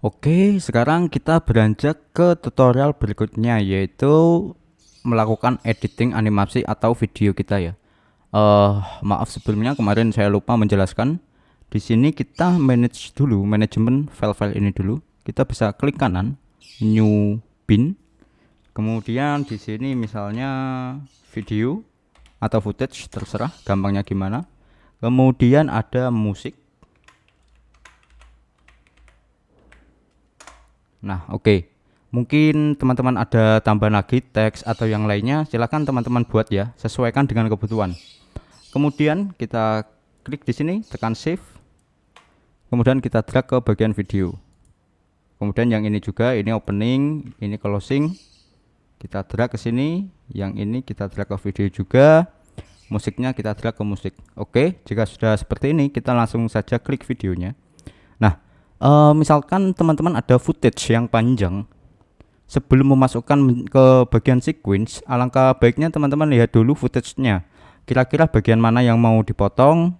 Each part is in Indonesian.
Oke, sekarang kita beranjak ke tutorial berikutnya, yaitu melakukan editing animasi atau video kita ya. Maaf sebelumnya kemarin saya lupa menjelaskan. Di sini kita manage dulu, manajemen file-file ini dulu. Kita bisa klik kanan, new bin. Kemudian di sini misalnya video atau footage, terserah gampangnya gimana. Kemudian ada musik. Nah, oke. Mungkin teman-teman ada tambahan lagi teks atau yang lainnya, silakan teman-teman buat ya, sesuaikan dengan kebutuhan. Kemudian kita klik di sini, tekan save. Kemudian kita drag ke bagian video. Kemudian yang ini juga, ini opening, ini closing. Kita drag ke sini, yang ini kita drag ke video juga. Musiknya kita drag ke musik. Oke, jika sudah seperti ini, kita langsung saja klik videonya. Nah, misalkan teman-teman ada footage yang panjang, sebelum memasukkan ke bagian sequence, alangkah baiknya teman-teman lihat dulu footage-nya. Kira-kira bagian mana yang mau dipotong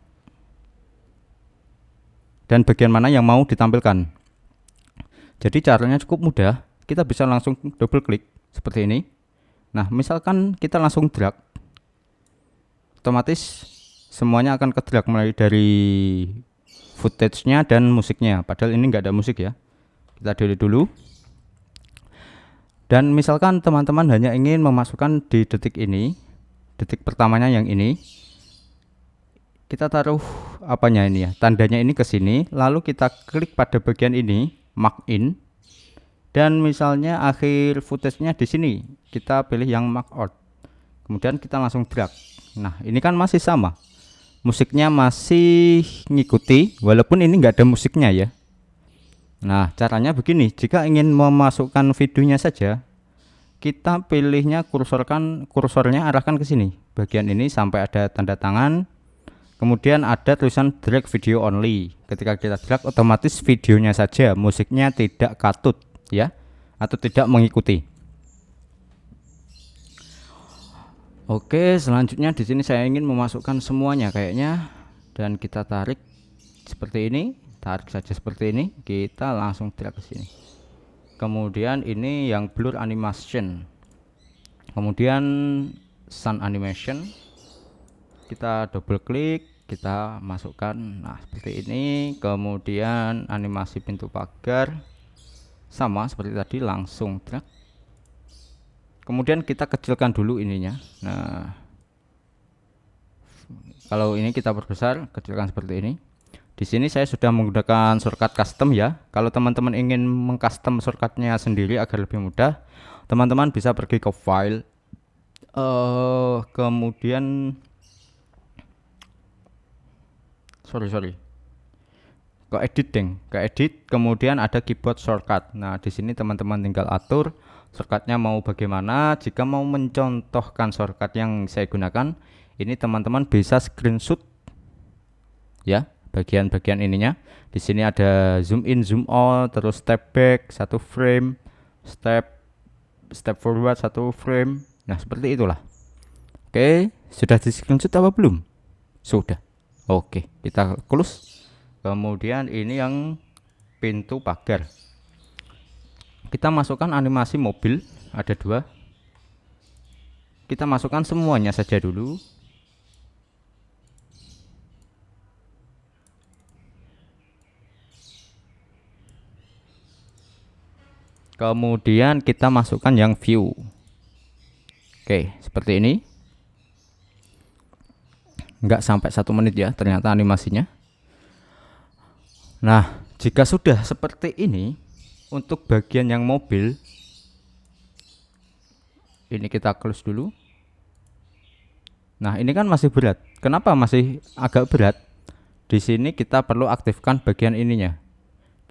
dan bagian mana yang mau ditampilkan. Jadi caranya cukup mudah, kita bisa langsung double klik seperti ini. Nah, misalkan kita langsung drag, otomatis semuanya akan ke drag mulai dari footage-nya dan musiknya. Padahal ini nggak ada musik ya. Kita delete dulu. Dan misalkan teman-teman hanya ingin memasukkan di detik ini, detik pertamanya yang ini, kita taruh apanya ini ya, tandanya ini ke sini, lalu kita klik pada bagian ini, mark in, dan misalnya akhir footage-nya di sini, kita pilih yang mark out. Kemudian kita langsung drag. Nah, ini kan masih sama, musiknya masih ngikuti, walaupun ini nggak ada musiknya ya. Nah, caranya begini, jika ingin memasukkan videonya saja, kita pilihnya kursornya arahkan ke sini, bagian ini sampai ada tanda tangan, kemudian ada tulisan drag video only. Ketika kita drag, otomatis videonya saja, musiknya tidak katut ya, atau tidak mengikuti. Oke, selanjutnya di sini saya ingin memasukkan semuanya kayaknya, dan kita tarik seperti ini. Tarik saja seperti ini, kita langsung drag ke sini. Kemudian ini yang blur animation, kemudian sun animation, kita double klik, kita masukkan, nah seperti ini. Kemudian animasi pintu pagar sama seperti tadi, langsung drag. Kemudian kita kecilkan dulu ininya. Nah, kalau ini kita perbesar, kecilkan seperti ini. Di sini saya sudah menggunakan shortcut custom ya. Kalau teman-teman ingin mengcustom shortcutnya sendiri agar lebih mudah, teman-teman bisa pergi ke file, kemudian ke edit, kemudian ada keyboard shortcut. Nah, di sini teman-teman tinggal atur shortcutnya mau bagaimana. Jika mau mencontohkan shortcut yang saya gunakan, ini teman-teman bisa screenshot ya, bagian-bagian ininya. Di sini ada zoom in, zoom out, terus step back 1 frame, step forward 1 frame. Nah, seperti itulah. Oke, sudah di screenshot apa belum? Sudah. Oke, kita close. Kemudian ini yang pintu pagar, kita masukkan animasi mobil, ada 2. Kita masukkan semuanya saja dulu. Kemudian kita masukkan yang view. Oke, seperti ini. Enggak sampai 1 menit ya ternyata animasinya. Nah, jika sudah seperti ini, untuk bagian yang mobil, ini kita close dulu. Nah, ini kan masih berat. Kenapa masih agak berat? Di sini kita perlu aktifkan bagian ininya.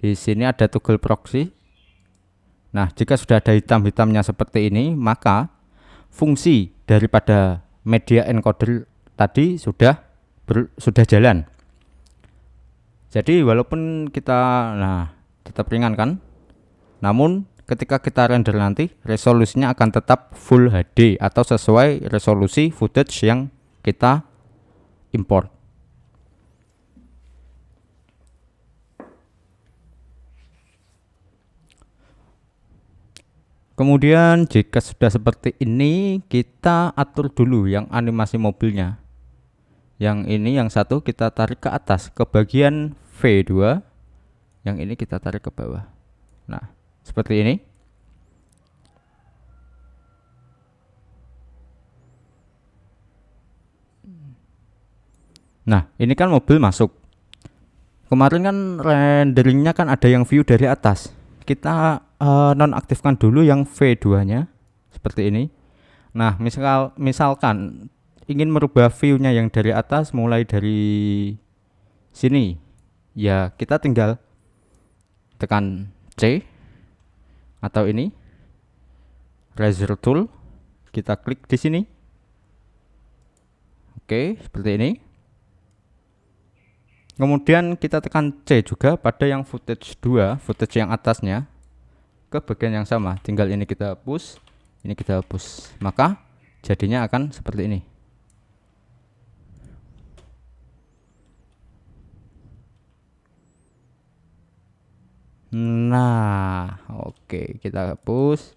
Di sini ada toggle proxy. Nah, jika sudah ada hitam-hitamnya seperti ini, maka fungsi daripada media encoder tadi sudah jalan. Jadi walaupun kita tetap ringan kan, namun ketika kita render nanti resolusinya akan tetap full HD atau sesuai resolusi footage yang kita import. Kemudian jika sudah seperti ini, kita atur dulu yang animasi mobilnya. Yang ini yang satu kita tarik ke atas ke bagian V2, yang ini kita tarik ke bawah. Nah, seperti ini. Nah, ini kan mobil masuk. Kemarin kan renderingnya kan ada yang view dari atas. Kita nonaktifkan dulu yang V2-nya seperti ini. Nah, misalkan ingin merubah view-nya yang dari atas mulai dari sini, ya kita tinggal tekan C atau ini razor tool, kita klik di sini. Oke, seperti ini. Kemudian kita tekan C juga pada yang footage 2, footage yang atasnya, ke bagian yang sama. Tinggal ini kita hapus, ini kita hapus. Maka jadinya akan seperti ini. Nah, oke, kita hapus.